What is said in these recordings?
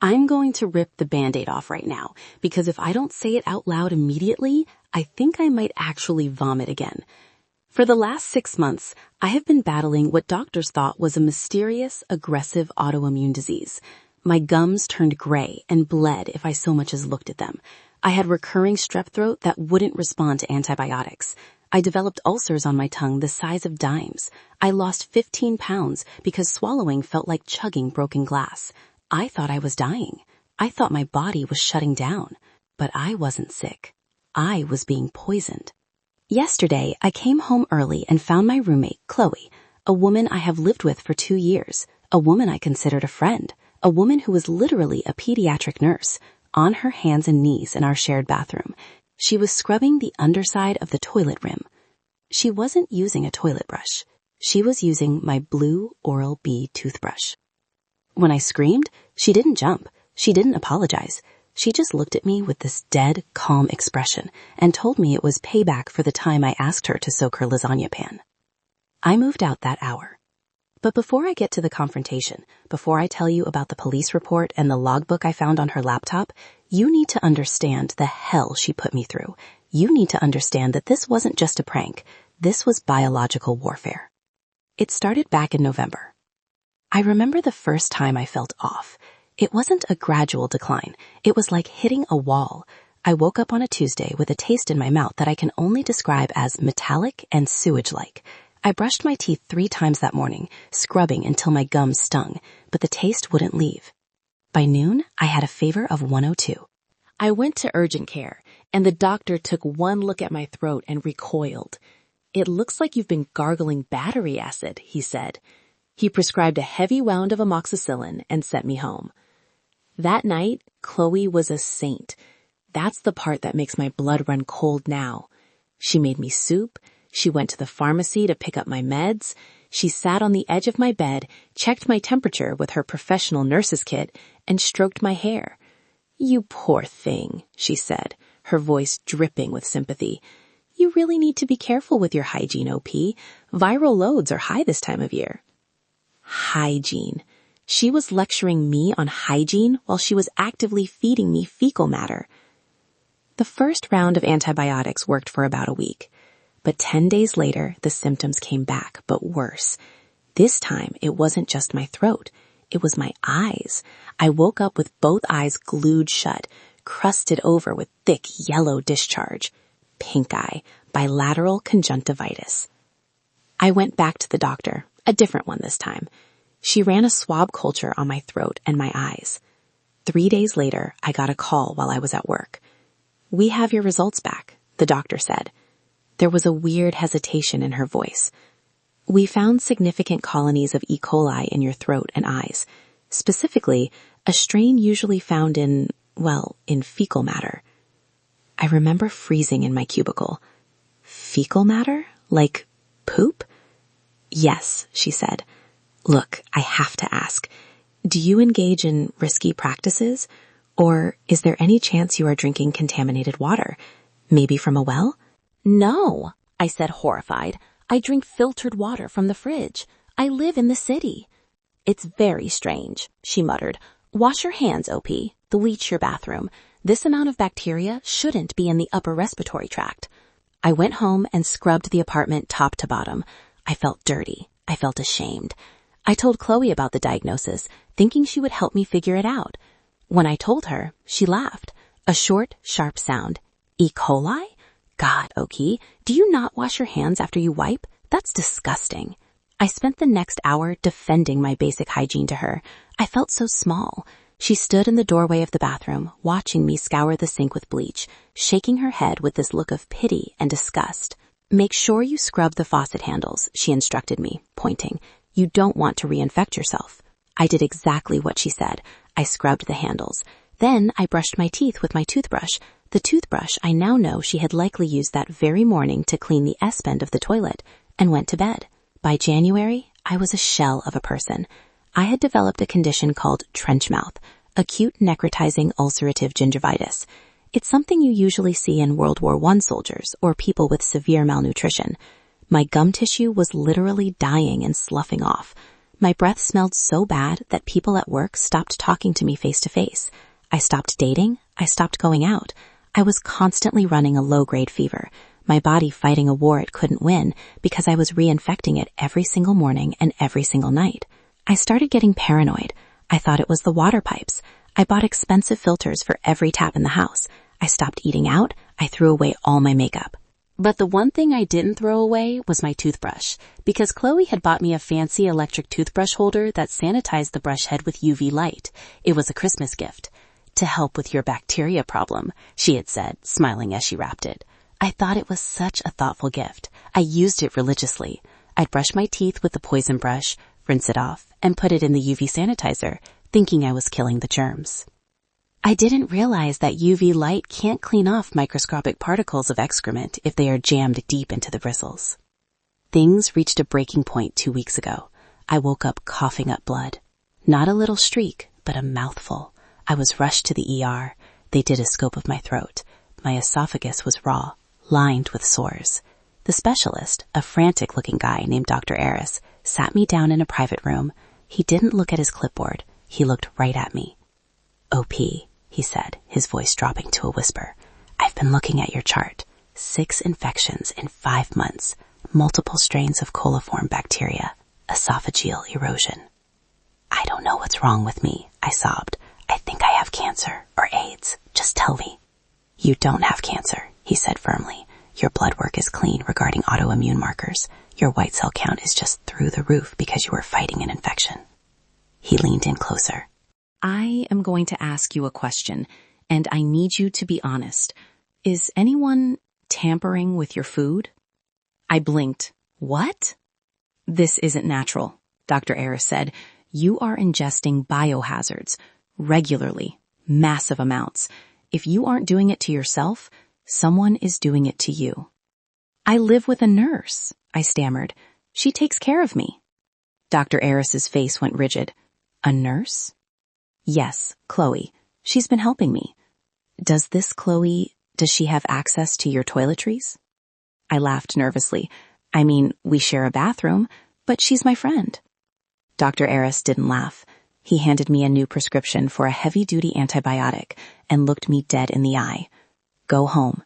I'm going to rip the Band-Aid off right now, because if I don't say it out loud immediately, I think I might actually vomit again. For the last 6 months, I have been battling what doctors thought was a mysterious, aggressive autoimmune disease. My gums turned gray and bled if I so much as looked at them. I had recurring strep throat that wouldn't respond to antibiotics. I developed ulcers on my tongue the size of dimes. I lost 15 pounds because swallowing felt like chugging broken glass. I thought I was dying. I thought my body was shutting down. But I wasn't sick. I was being poisoned. Yesterday, I came home early and found my roommate, Chloe, a woman I have lived with for 2 years, a woman I considered a friend, a woman who was literally a pediatric nurse, on her hands and knees in our shared bathroom. She was scrubbing the underside of the toilet rim. She wasn't using a toilet brush. She was using my blue Oral-B toothbrush. When I screamed, she didn't jump. She didn't apologize. She just looked at me with this dead, calm expression and told me it was payback for the time I asked her to soak her lasagna pan. I moved out that hour. But before I get to the confrontation, before I tell you about the police report and the logbook I found on her laptop, you need to understand the hell she put me through. You need to understand that this wasn't just a prank. This was biological warfare. It started back in November. I remember the first time I felt off. It wasn't a gradual decline. It was like hitting a wall. I woke up on a Tuesday with a taste in my mouth that I can only describe as metallic and sewage-like. I brushed my teeth 3 times that morning, scrubbing until my gums stung, but the taste wouldn't leave. By noon, I had a fever of 102. I went to urgent care, and the doctor took one look at my throat and recoiled. "It looks like you've been gargling battery acid," he said. He prescribed a heavy round of amoxicillin and sent me home. That night, Chloe was a saint. That's the part that makes my blood run cold now. She made me soup. She went to the pharmacy to pick up my meds. She sat on the edge of my bed, checked my temperature with her professional nurse's kit, and stroked my hair. "You poor thing," she said, her voice dripping with sympathy. "You really need to be careful with your hygiene, OP. Viral loads are high this time of year." Hygiene. She was lecturing me on hygiene while she was actively feeding me fecal matter. The first round of antibiotics worked for about a week. But 10 days later, the symptoms came back, but worse. This time, it wasn't just my throat. It was my eyes. I woke up with both eyes glued shut, crusted over with thick yellow discharge. Pink eye, bilateral conjunctivitis. I went back to the doctor, a different one this time. She ran a swab culture on my throat and my eyes. 3 days later, I got a call while I was at work. "We have your results back," the doctor said. There was a weird hesitation in her voice. "We found significant colonies of E. coli in your throat and eyes, specifically a strain usually found in fecal matter." I remember freezing in my cubicle. Fecal matter? Like poop? "Yes," she said. "Look, I have to ask, do you engage in risky practices? Or is there any chance you are drinking contaminated water? Maybe from a well?" "No," I said, horrified. "I drink filtered water from the fridge. I live in the city." "It's very strange," she muttered. "Wash your hands, OP. Bleach your bathroom. This amount of bacteria shouldn't be in the upper respiratory tract." I went home and scrubbed the apartment top to bottom. I felt dirty. I felt ashamed. I told Chloe about the diagnosis, thinking she would help me figure it out. When I told her, she laughed. A short, sharp sound. "E. coli? God, Oki, do you not wash your hands after you wipe? That's disgusting." I spent the next hour defending my basic hygiene to her. I felt so small. She stood in the doorway of the bathroom, watching me scour the sink with bleach, shaking her head with this look of pity and disgust. "Make sure you scrub the faucet handles," she instructed me, pointing. "You don't want to reinfect yourself." I did exactly what she said. I scrubbed the handles. Then I brushed my teeth with my toothbrush, the toothbrush I now know she had likely used that very morning to clean the S-bend of the toilet, and went to bed. By January, I was a shell of a person. I had developed a condition called trench mouth, acute necrotizing ulcerative gingivitis. It's something you usually see in World War I soldiers or people with severe malnutrition. My gum tissue was literally dying and sloughing off. My breath smelled so bad that people at work stopped talking to me face to face. I stopped dating. I stopped going out. I was constantly running a low-grade fever, my body fighting a war it couldn't win because I was reinfecting it every single morning and every single night. I started getting paranoid. I thought it was the water pipes. I bought expensive filters for every tap in the house. I stopped eating out. I threw away all my makeup. But the one thing I didn't throw away was my toothbrush, because Chloe had bought me a fancy electric toothbrush holder that sanitized the brush head with UV light. It was a Christmas gift. To help with your bacteria problem, she had said, smiling as she wrapped it. I thought it was such a thoughtful gift. I used it religiously. I'd brush my teeth with the poison brush, rinse it off, and put it in the UV sanitizer, thinking I was killing the germs. I didn't realize that UV light can't clean off microscopic particles of excrement if they are jammed deep into the bristles. Things reached a breaking point 2 weeks ago. I woke up coughing up blood. Not a little streak, but a mouthful. I was rushed to the ER. They did a scope of my throat. My esophagus was raw, lined with sores. The specialist, a frantic-looking guy named Dr. Aris, sat me down in a private room. He didn't look at his clipboard. He looked right at me. OP, he said, his voice dropping to a whisper. I've been looking at your chart. 6 infections in 5 months, multiple strains of coliform bacteria, esophageal erosion. I don't know what's wrong with me, I sobbed. I think I have cancer or AIDS. Just tell me. You don't have cancer, he said firmly. Your blood work is clean regarding autoimmune markers. Your white cell count is just through the roof because you are fighting an infection. He leaned in closer. I am going to ask you a question, and I need you to be honest. Is anyone tampering with your food? I blinked. What? This isn't natural, Dr. Aris said. You are ingesting biohazards regularly, massive amounts. If you aren't doing it to yourself, someone is doing it to you. I live with a nurse, I stammered. She takes care of me. Dr. Aris's face went rigid. A nurse? Yes, Chloe. She's been helping me. Does she have access to your toiletries? I laughed nervously. I mean, we share a bathroom, but she's my friend. Dr. Aris didn't laugh. He handed me a new prescription for a heavy-duty antibiotic and looked me dead in the eye. Go home.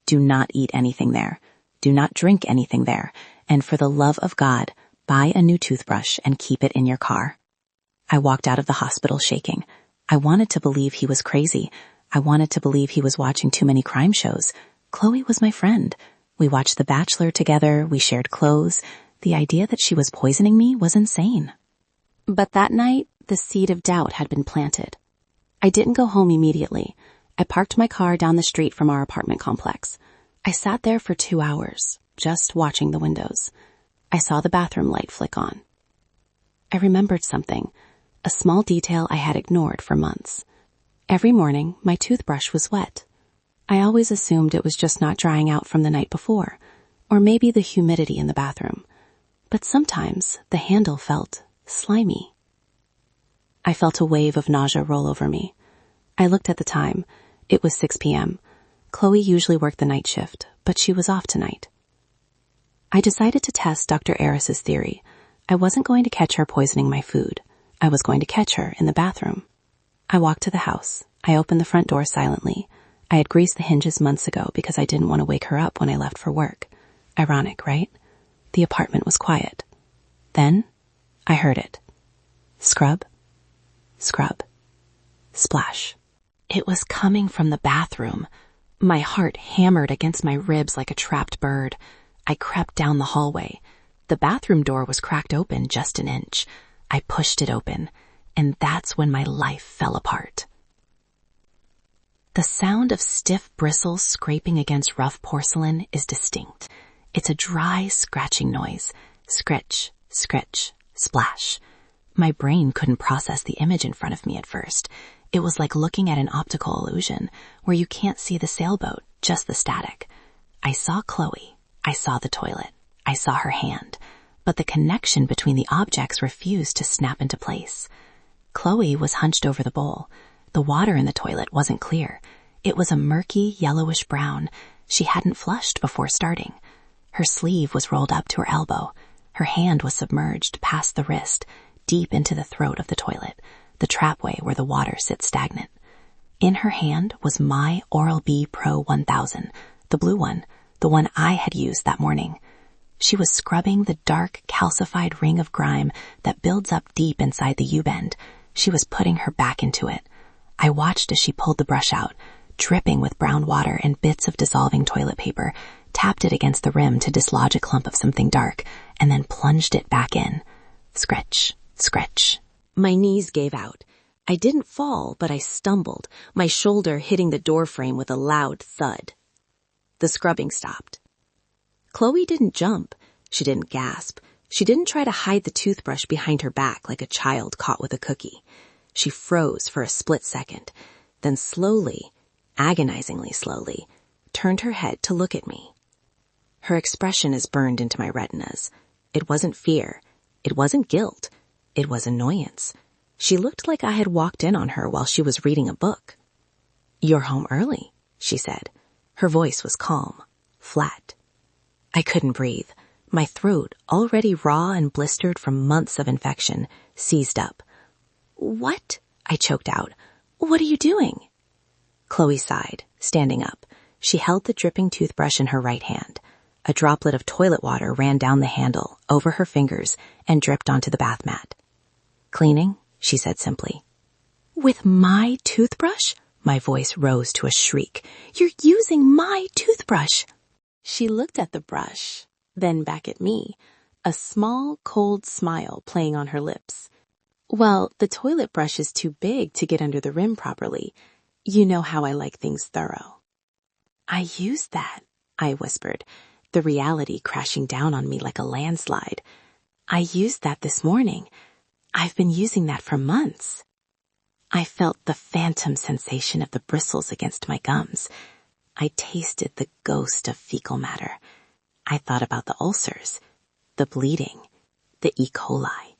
Do not eat anything there. Do not drink anything there. And for the love of God, buy a new toothbrush and keep it in your car. I walked out of the hospital shaking. I wanted to believe he was crazy. I wanted to believe he was watching too many crime shows. Chloe was my friend. We watched The Bachelor together. We shared clothes. The idea that she was poisoning me was insane. But that night, the seed of doubt had been planted. I didn't go home immediately. I parked my car down the street from our apartment complex. I sat there for 2 hours, just watching the windows. I saw the bathroom light flick on. I remembered something, a small detail I had ignored for months. Every morning, my toothbrush was wet. I always assumed it was just not drying out from the night before, or maybe the humidity in the bathroom. But sometimes the handle felt slimy. I felt a wave of nausea roll over me. I looked at the time. It was 6 p.m. Chloe usually worked the night shift, but she was off tonight. I decided to test Dr. Aris's theory. I wasn't going to catch her poisoning my food. I was going to catch her in the bathroom. I walked to the house. I opened the front door silently. I had greased the hinges months ago because I didn't want to wake her up when I left for work. Ironic, right? The apartment was quiet. Then I heard it. Scrub. Scrub. Splash. It was coming from the bathroom. My heart hammered against my ribs like a trapped bird. I crept down the hallway. The bathroom door was cracked open just an inch. I pushed it open, and that's when my life fell apart. The sound of stiff bristles scraping against rough porcelain is distinct. It's a dry, scratching noise. Scritch, scritch, splash. My brain couldn't process the image in front of me at first. It was like looking at an optical illusion where you can't see the sailboat, just the static. I saw Chloe. I saw the toilet. I saw her hand. But the connection between the objects refused to snap into place. Chloe was hunched over the bowl. The water in the toilet wasn't clear. It was a murky, yellowish brown. She hadn't flushed before starting. Her sleeve was rolled up to her elbow. Her hand was submerged past the wrist, deep into the throat of the toilet, the trapway where the water sits stagnant. In her hand was my Oral-B Pro 1000, the blue one, the one I had used that morning. She was scrubbing the dark, calcified ring of grime that builds up deep inside the U-bend. She was putting her back into it. I watched as she pulled the brush out, dripping with brown water and bits of dissolving toilet paper, tapped it against the rim to dislodge a clump of something dark, and then plunged it back in. Scratch, scratch. My knees gave out. I didn't fall, but I stumbled, my shoulder hitting the doorframe with a loud thud. The scrubbing stopped. Chloe didn't jump. She didn't gasp. She didn't try to hide the toothbrush behind her back like a child caught with a cookie. She froze for a split second, then slowly, agonizingly slowly, turned her head to look at me. Her expression is burned into my retinas. It wasn't fear. It wasn't guilt. It was annoyance. She looked like I had walked in on her while she was reading a book. "You're home early," she said. Her voice was calm, flat. I couldn't breathe. My throat, already raw and blistered from months of infection, seized up. "What?" I choked out. "What are you doing?" Chloe sighed, standing up. She held the dripping toothbrush in her right hand. A droplet of toilet water ran down the handle, over her fingers, and dripped onto the bath mat. "Cleaning?" she said simply. "With my toothbrush?" My voice rose to a shriek. "You're using my toothbrush!" She looked at the brush, then back at me, a small, cold smile playing on her lips. "Well, the toilet brush is too big to get under the rim properly. You know how I like things thorough." "I used that," I whispered, the reality crashing down on me like a landslide. "I used that this morning. I've been using that for months." I felt the phantom sensation of the bristles against my gums. I tasted the ghost of fecal matter. I thought about the ulcers, the bleeding, the E. coli,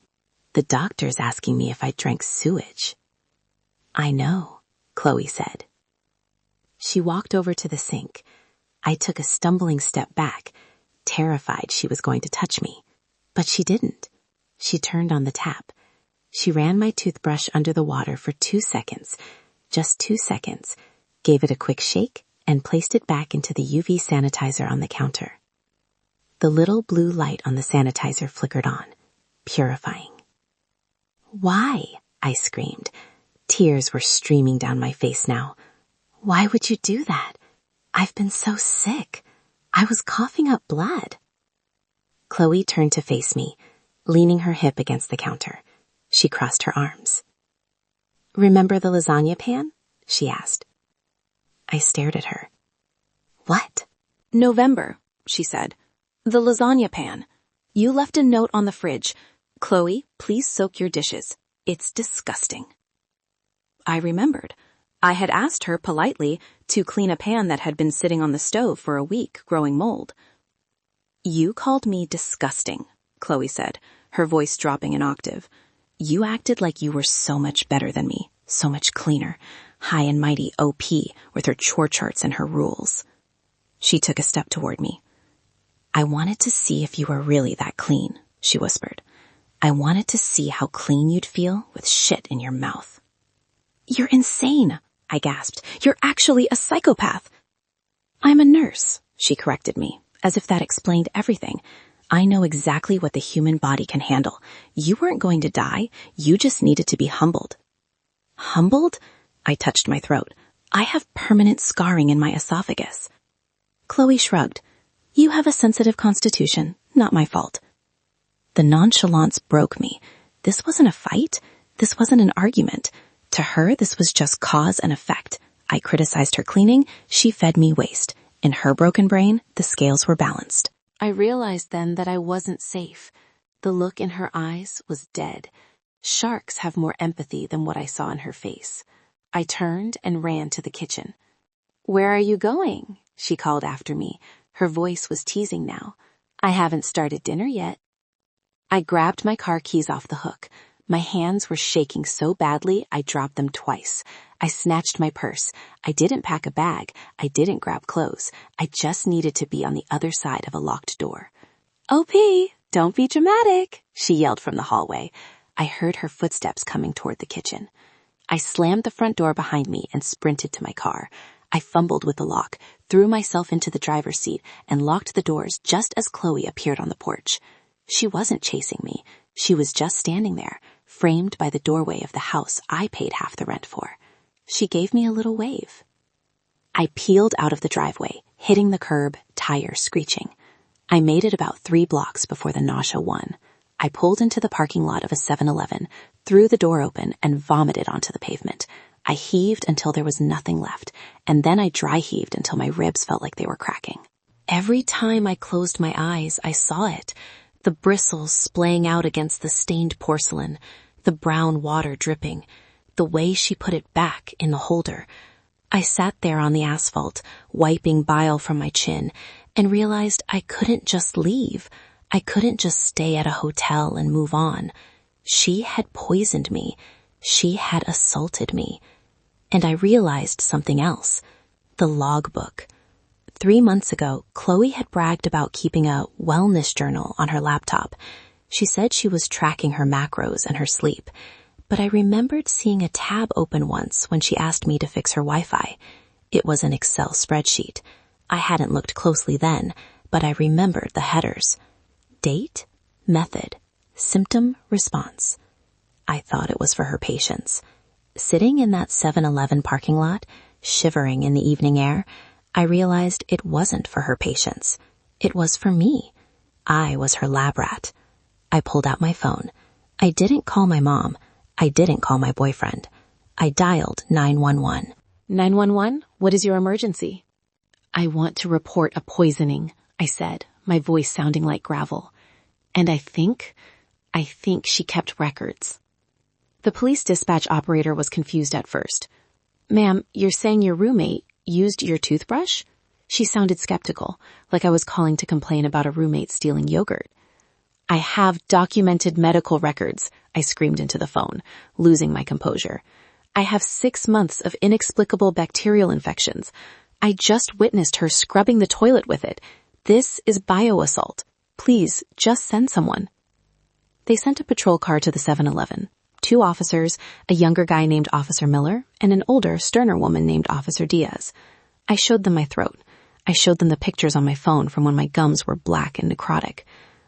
the doctors asking me if I drank sewage. "I know," Chloe said. She walked over to the sink. I took a stumbling step back, terrified she was going to touch me. But she didn't. She turned on the tap. She ran my toothbrush under the water for 2 seconds, just 2 seconds, gave it a quick shake, and placed it back into the UV sanitizer on the counter. The little blue light on the sanitizer flickered on, purifying. "Why?" I screamed. Tears were streaming down my face now. "Why would you do that? I've been so sick. I was coughing up blood." Chloe turned to face me, leaning her hip against the counter. She crossed her arms. "Remember the lasagna pan?" she asked. I stared at her. "What?" "November," she said. "The lasagna pan. You left a note on the fridge. 'Chloe, please soak your dishes. It's disgusting.'" I remembered. I had asked her politely to clean a pan that had been sitting on the stove for a week, growing mold. "You called me disgusting," Chloe said, her voice dropping an octave. "You acted like you were so much better than me, so much cleaner, high and mighty OP with her chore charts and her rules." She took a step toward me. "I wanted to see if you were really that clean," she whispered. "I wanted to see how clean you'd feel with shit in your mouth." "You're insane," I gasped. "You're actually a psychopath." "I'm a nurse," she corrected me, as if that explained everything. "I know exactly what the human body can handle. You weren't going to die. You just needed to be humbled." "Humbled?" I touched my throat. "I have permanent scarring in my esophagus." Chloe shrugged. "You have a sensitive constitution. Not my fault." The nonchalance broke me. This wasn't a fight. This wasn't an argument. To her, this was just cause and effect. I criticized her cleaning. She fed me waste. In her broken brain, the scales were balanced. I realized then that I wasn't safe. The look in her eyes was dead. Sharks have more empathy than what I saw in her face. I turned and ran to the kitchen. "Where are you going?" she called after me. Her voice was teasing now. "I haven't started dinner yet." I grabbed my car keys off the hook. My hands were shaking so badly I dropped them twice. I snatched my purse. I didn't pack a bag. I didn't grab clothes. I just needed to be on the other side of a locked door. "OP, don't be dramatic," she yelled from the hallway. I heard her footsteps coming toward the kitchen. I slammed the front door behind me and sprinted to my car. I fumbled with the lock, threw myself into the driver's seat, and locked the doors just as Chloe appeared on the porch. She wasn't chasing me. She was just standing there, framed by the doorway of the house I paid half the rent for. She gave me a little wave. I peeled out of the driveway, hitting the curb, tires screeching. I made it about 3 blocks before the nausea won. I pulled into the parking lot of a 7-Eleven, threw the door open, and vomited onto the pavement. I heaved until there was nothing left, and then I dry heaved until my ribs felt like they were cracking. Every time I closed my eyes, I saw it. The bristles splaying out against the stained porcelain, the brown water dripping, the way she put it back in the holder. I sat there on the asphalt, wiping bile from my chin, and realized I couldn't just leave. I couldn't just stay at a hotel and move on. She had poisoned me. She had assaulted me. And I realized something else. The logbook. 3 months ago, Chloe had bragged about keeping a wellness journal on her laptop. She said she was tracking her macros and her sleep. But I remembered seeing a tab open once when she asked me to fix her Wi-Fi. It was an Excel spreadsheet. I hadn't looked closely then, but I remembered the headers. Date, method, symptom, response. I thought it was for her patients. Sitting in that 7-Eleven parking lot, shivering in the evening air, I realized it wasn't for her patients. It was for me. I was her lab rat. I pulled out my phone. I didn't call my mom. I didn't call my boyfriend. I dialed 911. 911, what is your emergency? I want to report a poisoning, I said, my voice sounding like gravel. And I think she kept records. The police dispatch operator was confused at first. Ma'am, you're saying your roommate used your toothbrush? She sounded skeptical, like I was calling to complain about a roommate stealing yogurt. I have documented medical records, I screamed into the phone, losing my composure. I have 6 months of inexplicable bacterial infections. I just witnessed her scrubbing the toilet with it. This is bioassault. Please, just send someone. They sent a patrol car to the 7-Eleven. 2 officers, a younger guy named Officer Miller, and an older, sterner woman named Officer Diaz. I showed them my throat. I showed them the pictures on my phone from when my gums were black and necrotic.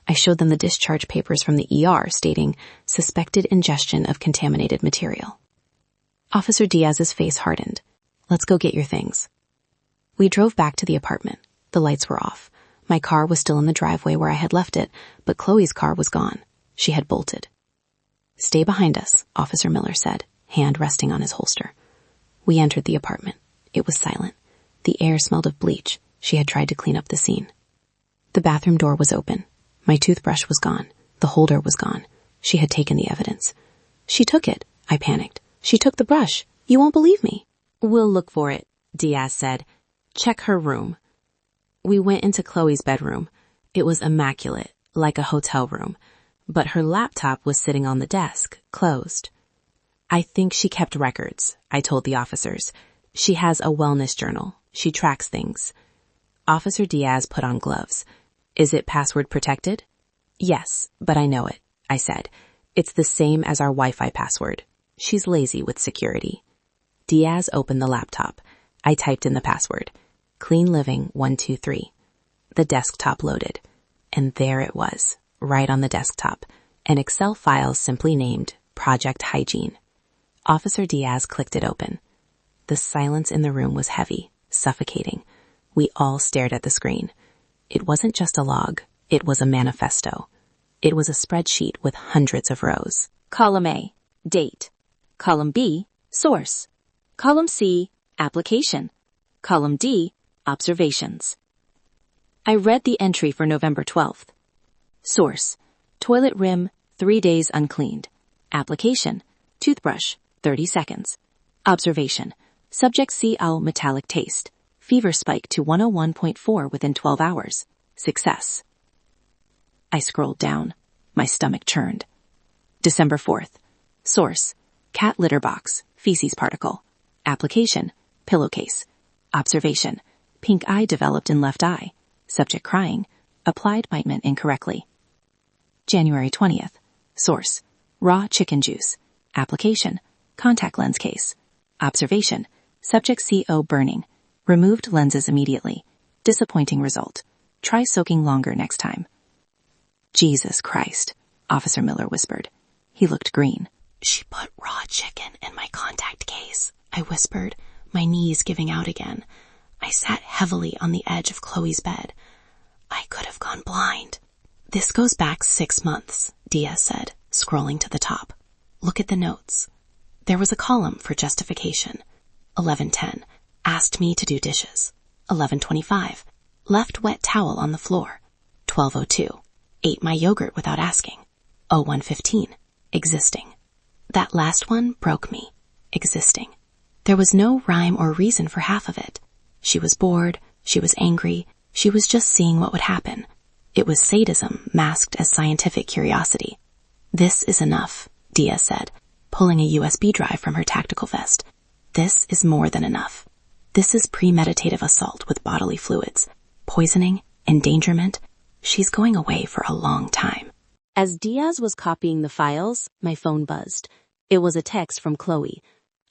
I showed them the discharge papers from the ER stating suspected ingestion of contaminated material. Officer Diaz's face hardened. Let's go get your things. We drove back to the apartment. The lights were off. My car was still in the driveway where I had left it, but Chloe's car was gone. She had bolted. Stay behind us, Officer Miller said, hand resting on his holster. We entered the apartment. It was silent. The air smelled of bleach. She had tried to clean up the scene. The bathroom door was open. My toothbrush was gone. The holder was gone. She had taken the evidence. She took it, I panicked. She took the brush. You won't believe me. We'll look for it, Diaz said. Check her room. We went into Chloe's bedroom. It was immaculate, like a hotel room, but her laptop was sitting on the desk, closed. I think she kept records, I told the officers. She has a wellness journal. She tracks things. Officer Diaz put on gloves. Is it password protected? Yes, but I know it, I said. It's the same as our Wi-Fi password. She's lazy with security. Diaz opened the laptop. I typed in the password. Clean Living 123. The desktop loaded. And there it was, right on the desktop, an Excel file simply named Project Hygiene. Officer Diaz clicked it open. The silence in the room was heavy, suffocating. We all stared at the screen. It wasn't just a log. It was a manifesto. It was a spreadsheet with hundreds of rows. Column A, date. Column B, source. Column C, application. Column D, observations. I read the entry for November 12th. Source, toilet rim, 3 days uncleaned. Application, toothbrush, 30 seconds. Observation, subject CL metallic taste. Fever spike to 101.4 within 12 hours. Success. I scrolled down. My stomach churned. December 4th. Source, cat litter box, feces particle. Application, pillowcase. Observation, pink eye developed in left eye. Subject crying. Applied ointment incorrectly. January 20th. Source, Raw chicken juice. Application. Contact lens case. Observation. Subject CO burning. Removed lenses immediately. Disappointing result. Try soaking longer next time. Jesus Christ, Officer Miller whispered. He looked green. She put raw chicken in my contact case, I whispered, my knees giving out again. I sat heavily on the edge of Chloe's bed. I could have gone blind. This goes back 6 months, Diaz said, scrolling to the top. Look at the notes. There was a column for justification. 11:10, asked me to do dishes. 11:25, left wet towel on the floor. 12:02, ate my yogurt without asking. 01:15, existing. That last one broke me. Existing. There was no rhyme or reason for half of it. She was bored, she was angry, she was just seeing what would happen. It was sadism masked as scientific curiosity. This is enough, Diaz said, pulling a USB drive from her tactical vest. This is more than enough. This is premeditative assault with bodily fluids, poisoning, endangerment. She's going away for a long time. As Diaz was copying the files, my phone buzzed. It was a text from Chloe.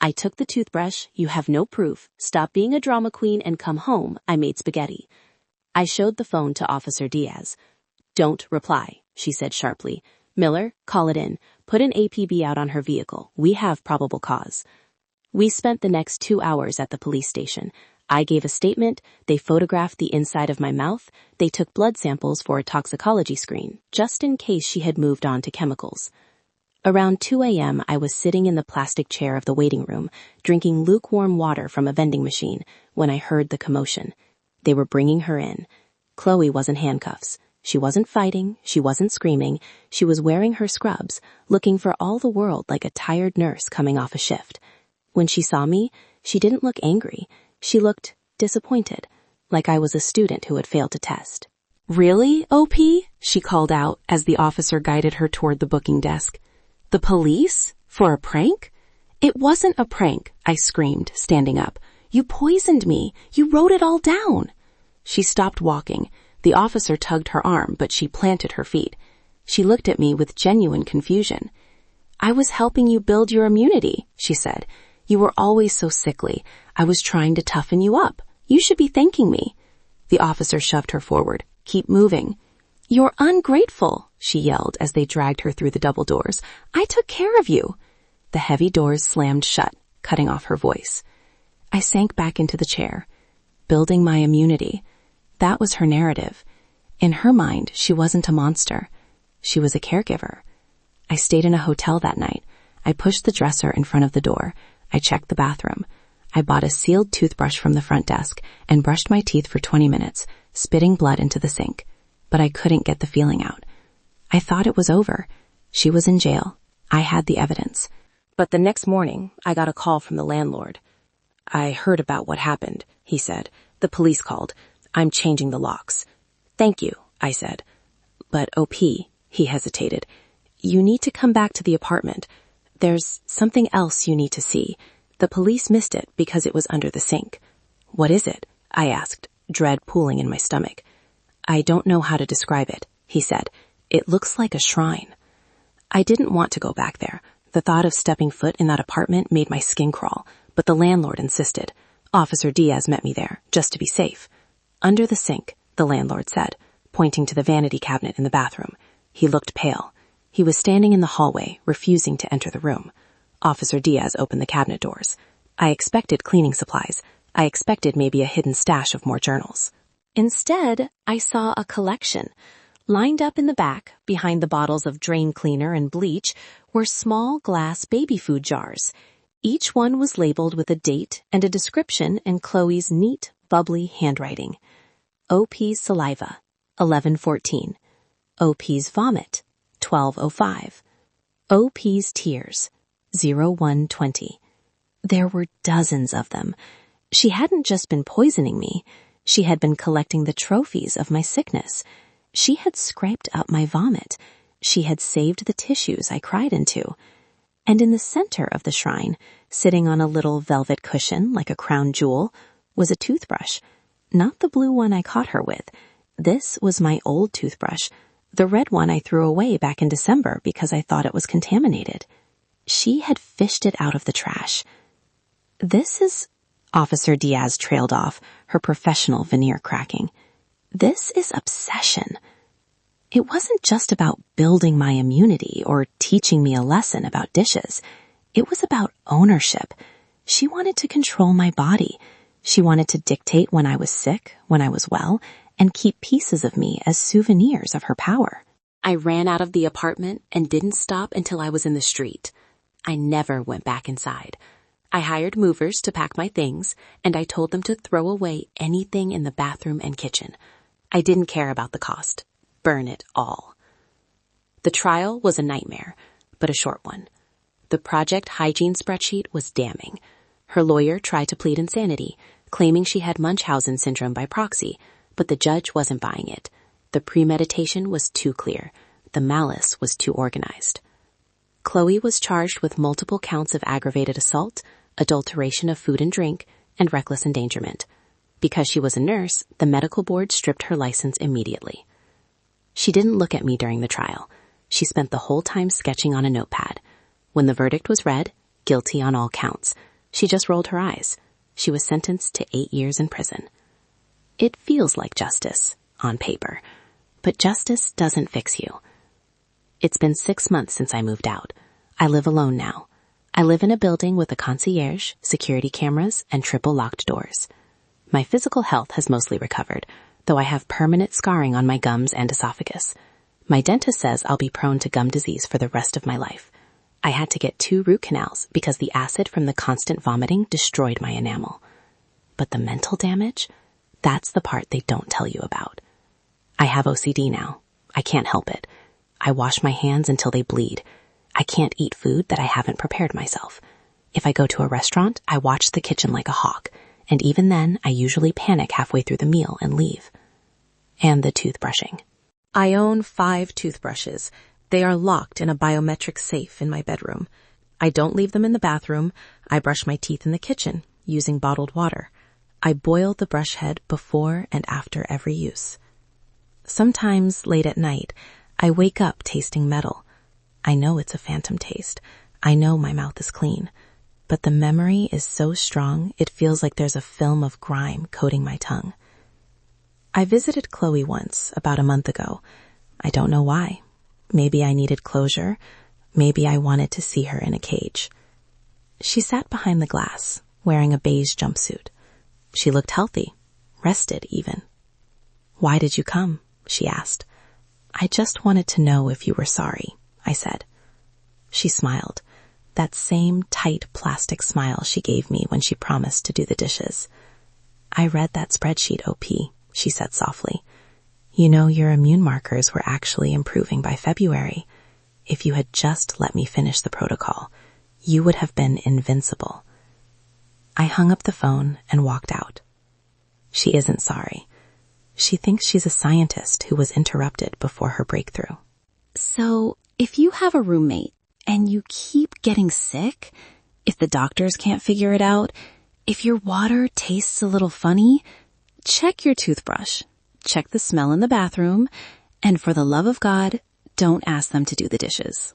I took the toothbrush, you have no proof, stop being a drama queen and come home, I made spaghetti. I showed the phone to Officer Diaz. Don't reply, she said sharply. Miller, call it in. Put an APB out on her vehicle. We have probable cause. We spent the next 2 hours at the police station. I gave a statement, they photographed the inside of my mouth, they took blood samples for a toxicology screen, just in case she had moved on to chemicals. Around 2 a.m., I was sitting in the plastic chair of the waiting room, drinking lukewarm water from a vending machine, when I heard the commotion. They were bringing her in. Chloe was in handcuffs. She wasn't fighting, she wasn't screaming, she was wearing her scrubs, looking for all the world like a tired nurse coming off a shift. When she saw me, she didn't look angry. She looked disappointed, like I was a student who had failed a test. Really, OP? She called out as the officer guided her toward the booking desk. The police? For a prank? It wasn't a prank, I screamed, standing up. You poisoned me. You wrote it all down. She stopped walking. The officer tugged her arm, but she planted her feet. She looked at me with genuine confusion. I was helping you build your immunity, she said. You were always so sickly. I was trying to toughen you up. You should be thanking me. The officer shoved her forward. Keep moving. You're ungrateful, she yelled as they dragged her through the double doors. I took care of you. The heavy doors slammed shut, cutting off her voice. I sank back into the chair. Building my immunity. That was her narrative. In her mind, she wasn't a monster. She was a caregiver. I stayed in a hotel that night. I pushed the dresser in front of the door. I checked the bathroom. I bought a sealed toothbrush from the front desk and brushed my teeth for 20 minutes, spitting blood into the sink. But I couldn't get the feeling out. I thought it was over. She was in jail. I had the evidence. But the next morning, I got a call from the landlord. I heard about what happened, he said. The police called. I'm changing the locks. Thank you, I said. But OP, he hesitated. You need to come back to the apartment. There's something else you need to see. The police missed it because it was under the sink. What is it? I asked, dread pooling in my stomach. I don't know how to describe it, he said. It looks like a shrine. I didn't want to go back there. The thought of stepping foot in that apartment made my skin crawl, but the landlord insisted. Officer Diaz met me there, just to be safe. Under the sink, the landlord said, pointing to the vanity cabinet in the bathroom. He looked pale. He was standing in the hallway, refusing to enter the room. Officer Diaz opened the cabinet doors. I expected cleaning supplies. I expected maybe a hidden stash of more journals. Instead, I saw a collection. Lined up in the back, behind the bottles of drain cleaner and bleach, were small glass baby food jars. Each one was labeled with a date and a description in Chloe's neat, bubbly handwriting. OP's saliva, 11:14. OP's vomit, 12:05. OP's tears, 01:20. There were dozens of them. She hadn't just been poisoning me. She had been collecting the trophies of my sickness. She had scraped up my vomit. She had saved the tissues I cried into. And in the center of the shrine, sitting on a little velvet cushion like a crown jewel, was a toothbrush. Not the blue one I caught her with. This was my old toothbrush, The red one I threw away back in December because I thought it was contaminated. She had fished it out of the trash. This is... Officer Diaz trailed off, her professional veneer cracking. This is obsession. It wasn't just about building my immunity or teaching me a lesson about dishes. It was about ownership. She wanted to control my body. She wanted to dictate when I was sick, when I was well, and keep pieces of me as souvenirs of her power. I ran out of the apartment and didn't stop until I was in the street. I never went back inside. I hired movers to pack my things, and I told them to throw away anything in the bathroom and kitchen. I didn't care about the cost. Burn it all. The trial was a nightmare, but a short one. The project hygiene spreadsheet was damning. Her lawyer tried to plead insanity, claiming she had Munchausen syndrome by proxy, but the judge wasn't buying it. The premeditation was too clear. The malice was too organized. Chloe was charged with multiple counts of aggravated assault, adulteration of food and drink, and reckless endangerment. Because she was a nurse, the medical board stripped her license immediately. She didn't look at me during the trial. She spent the whole time sketching on a notepad. When the verdict was read, guilty on all counts, she just rolled her eyes. She was sentenced to 8 years in prison. It feels like justice, on paper, but justice doesn't fix you. It's been 6 months since I moved out. I live alone now. I live in a building with a concierge, security cameras, and triple locked doors. My physical health has mostly recovered, though I have permanent scarring on my gums and esophagus. My dentist says I'll be prone to gum disease for the rest of my life. I had to get 2 root canals because the acid from the constant vomiting destroyed my enamel. But the mental damage? That's the part they don't tell you about. I have OCD now. I can't help it. I wash my hands until they bleed. I can't eat food that I haven't prepared myself. If I go to a restaurant, I watch the kitchen like a hawk, and even then, I usually panic halfway through the meal and leave. And the toothbrushing. I own 5 toothbrushes. They are locked in a biometric safe in my bedroom. I don't leave them in the bathroom. I brush my teeth in the kitchen, using bottled water. I boil the brush head before and after every use. Sometimes, late at night, I wake up tasting metal. I know it's a phantom taste. I know my mouth is clean. But the memory is so strong, it feels like there's a film of grime coating my tongue. I visited Chloe once, about a month ago. I don't know why. Maybe I needed closure. Maybe I wanted to see her in a cage. She sat behind the glass, wearing a beige jumpsuit. She looked healthy, rested even. "Why did you come?" she asked. "I just wanted to know if you were sorry," I said. She smiled, that same tight plastic smile she gave me when she promised to do the dishes. "I read that spreadsheet, OP," she said softly. "You know, your immune markers were actually improving by February. If you had just let me finish the protocol, you would have been invincible." I hung up the phone and walked out. She isn't sorry. She thinks she's a scientist who was interrupted before her breakthrough. So, if you have a roommate and you keep getting sick, if the doctors can't figure it out, if your water tastes a little funny, check your toothbrush, check the smell in the bathroom, and for the love of God, don't ask them to do the dishes.